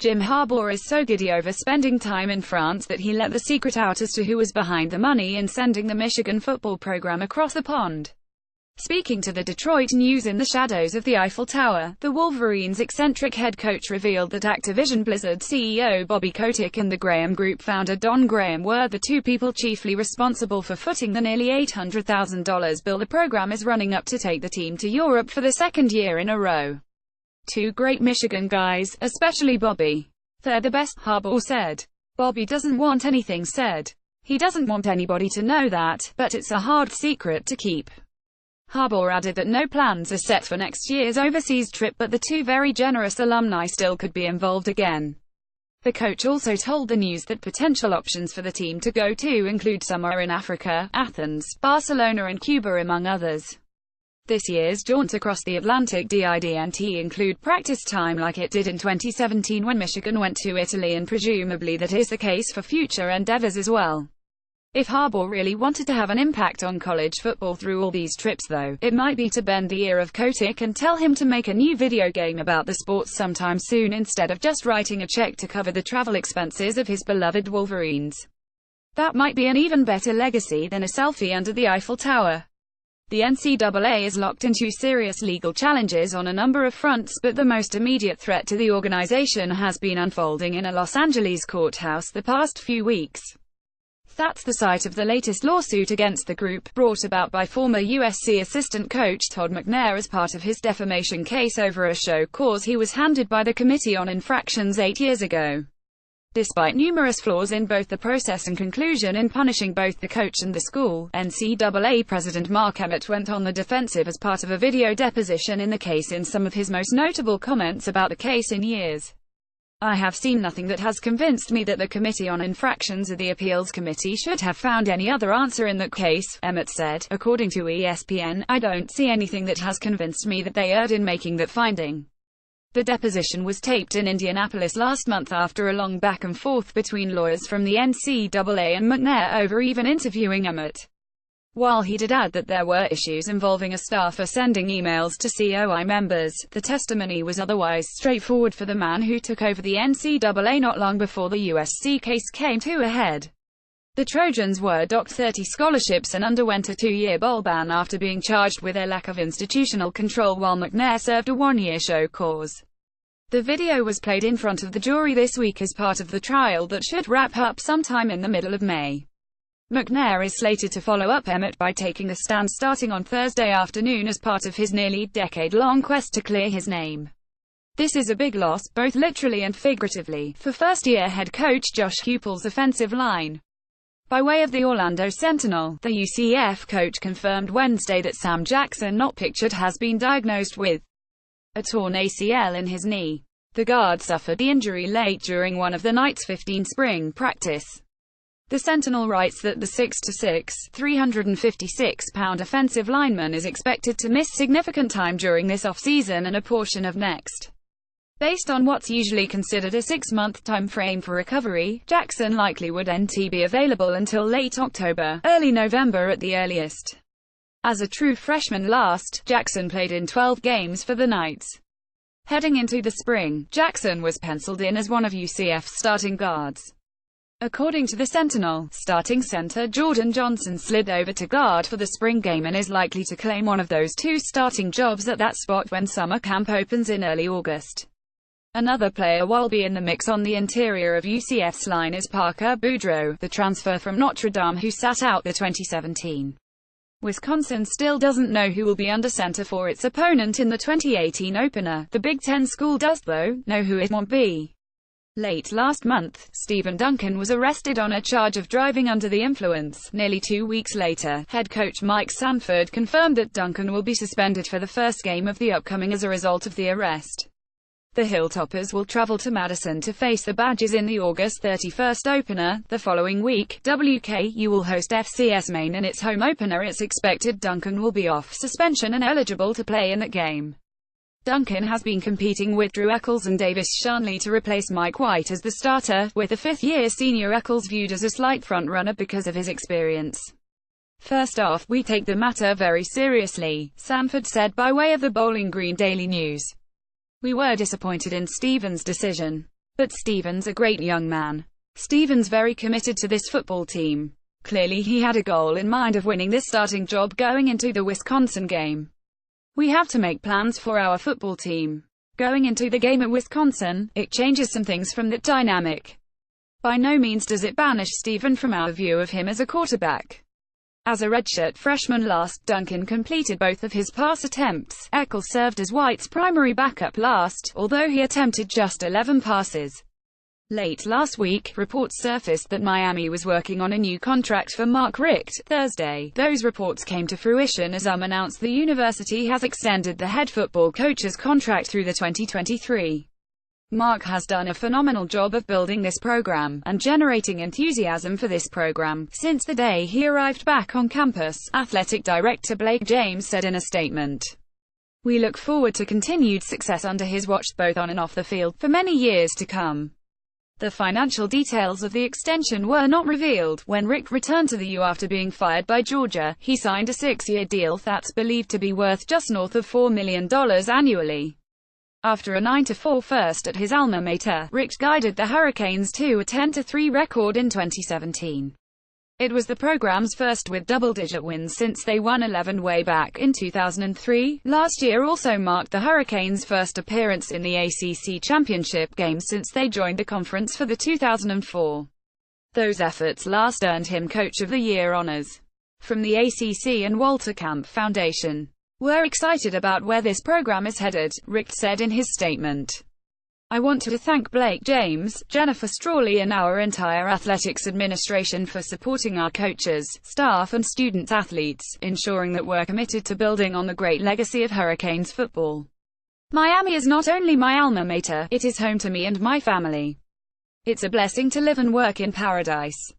Jim Harbaugh is so giddy over spending time in France that he let the secret out as to who was behind the money in sending the Michigan football program across the pond. Speaking to the Detroit News in the shadows of the Eiffel Tower, the Wolverines' eccentric head coach revealed that Activision Blizzard CEO Bobby Kotick and the Graham Group founder Don Graham were the two people chiefly responsible for footing the nearly $800,000 bill the program is running up to take the team to Europe for the second year in a row. Two great Michigan guys, especially Bobby. They're the best, Harbaugh said. Bobby doesn't want anything said. He doesn't want anybody to know that, but it's a hard secret to keep. Harbaugh added that no plans are set for next year's overseas trip, but the two very generous alumni still could be involved again. The coach also told the News that potential options for the team to go to include somewhere in Africa, Athens, Barcelona and Cuba among others. This year's jaunt across the Atlantic didn't include practice time like it did in 2017 when Michigan went to Italy, and presumably that is the case for future endeavors as well. If Harbaugh really wanted to have an impact on college football through all these trips though, it might be to bend the ear of Kotick and tell him to make a new video game about the sport sometime soon instead of just writing a check to cover the travel expenses of his beloved Wolverines. That might be an even better legacy than a selfie under the Eiffel Tower. The NCAA is locked into serious legal challenges on a number of fronts, but the most immediate threat to the organization has been unfolding in a Los Angeles courthouse the past few weeks. That's the site of the latest lawsuit against the group, brought about by former USC assistant coach Todd McNair as part of his defamation case over a show cause he was handed by the Committee on Infractions 8 years ago. Despite numerous flaws in both the process and conclusion in punishing both the coach and the school, NCAA President Mark Emmett went on the defensive as part of a video deposition in the case. In some of his most notable comments about the case in years, "I have seen nothing that has convinced me that the Committee on Infractions or the Appeals Committee should have found any other answer in that case," Emmett said. According to ESPN, "I don't see anything that has convinced me that they erred in making that finding." The deposition was taped in Indianapolis last month after a long back and forth between lawyers from the NCAA and McNair over even interviewing Emmett. While he did add that there were issues involving a staffer sending emails to COI members, the testimony was otherwise straightforward for the man who took over the NCAA not long before the USC case came to a head. The Trojans were docked 30 scholarships and underwent a 2-year bowl ban after being charged with their lack of institutional control, while McNair served a 1-year show cause. The video was played in front of the jury this week as part of the trial that should wrap up sometime in the middle of May. McNair is slated to follow up Emmett by taking the stand starting on Thursday afternoon as part of his nearly decade-long quest to clear his name. This is a big loss, both literally and figuratively, for first-year head coach Josh Heupel's offensive line. By way of the Orlando Sentinel, the UCF coach confirmed Wednesday that Sam Jackson, not pictured, has been diagnosed with a torn ACL in his knee. The guard suffered the injury late during one of the night's 15 spring practice. The Sentinel writes that the 6'6", 356-pound offensive lineman is expected to miss significant time during this offseason and a portion of next. Based on what's usually considered a 6-month time frame for recovery, Jackson likely wouldn't be available until late October, early November at the earliest. As a true freshman last, Jackson played in 12 games for the Knights. Heading into the spring, Jackson was penciled in as one of UCF's starting guards. According to the Sentinel, starting center Jordan Johnson slid over to guard for the spring game and is likely to claim one of those two starting jobs at that spot when summer camp opens in early August. Another player will be in the mix on the interior of UCF's line is Parker Boudreaux, the transfer from Notre Dame who sat out the 2017. Wisconsin still doesn't know who will be under center for its opponent in the 2018 opener. The Big Ten school does, though, know who it won't be. Late last month, Stephen Duncan was arrested on a charge of driving under the influence. Nearly 2 weeks later, head coach Mike Sanford confirmed that Duncan will be suspended for the first game of the upcoming as a result of the arrest. The Hilltoppers will travel to Madison to face the Badgers in the August 31st opener. The following week, WKU will host FCS Maine in its home opener. It's expected Duncan will be off suspension and eligible to play in that game. Duncan has been competing with Drew Eccles and Davis Shanley to replace Mike White as the starter, with the fifth-year senior Eccles viewed as a slight front-runner because of his experience. "First off, we take the matter very seriously," Sanford said by way of the Bowling Green Daily News. "We were disappointed in Stephen's decision. But Steven's a great young man. Steven's very committed to this football team. Clearly he had a goal in mind of winning this starting job going into the Wisconsin game. We have to make plans for our football team. Going into the game at Wisconsin, it changes some things from that dynamic. By no means does it banish Steven from our view of him as a quarterback. As a redshirt freshman last, Duncan completed both of his pass attempts. Eccles served as White's primary backup last, although he attempted just 11 passes. Late last week, reports surfaced that Miami was working on a new contract for Mark Richt. Thursday, those reports came to fruition as announced the university has extended the head football coach's contract through the 2023. Mark has done a phenomenal job of building this program, and generating enthusiasm for this program, since the day he arrived back on campus, athletic director Blake James said in a statement. We look forward to continued success under his watch, both on and off the field, for many years to come. The financial details of the extension were not revealed. When Richt returned to the U after being fired by Georgia, he signed a 6-year deal that's believed to be worth just north of $4 million annually. After a 9-4 first at his alma mater, Richt guided the Hurricanes to a 10-3 record in 2017. It was the program's first with double-digit wins since they won 11 way back in 2003. Last year also marked the Hurricanes' first appearance in the ACC championship game since they joined the conference for the 2004. Those efforts last earned him Coach of the Year honors from the ACC and Walter Camp Foundation. We're excited about where this program is headed, Richt said in his statement. I want to thank Blake James, Jennifer Strawley and our entire athletics administration for supporting our coaches, staff and student-athletes, ensuring that we're committed to building on the great legacy of Hurricanes football. Miami is not only my alma mater, it is home to me and my family. It's a blessing to live and work in paradise.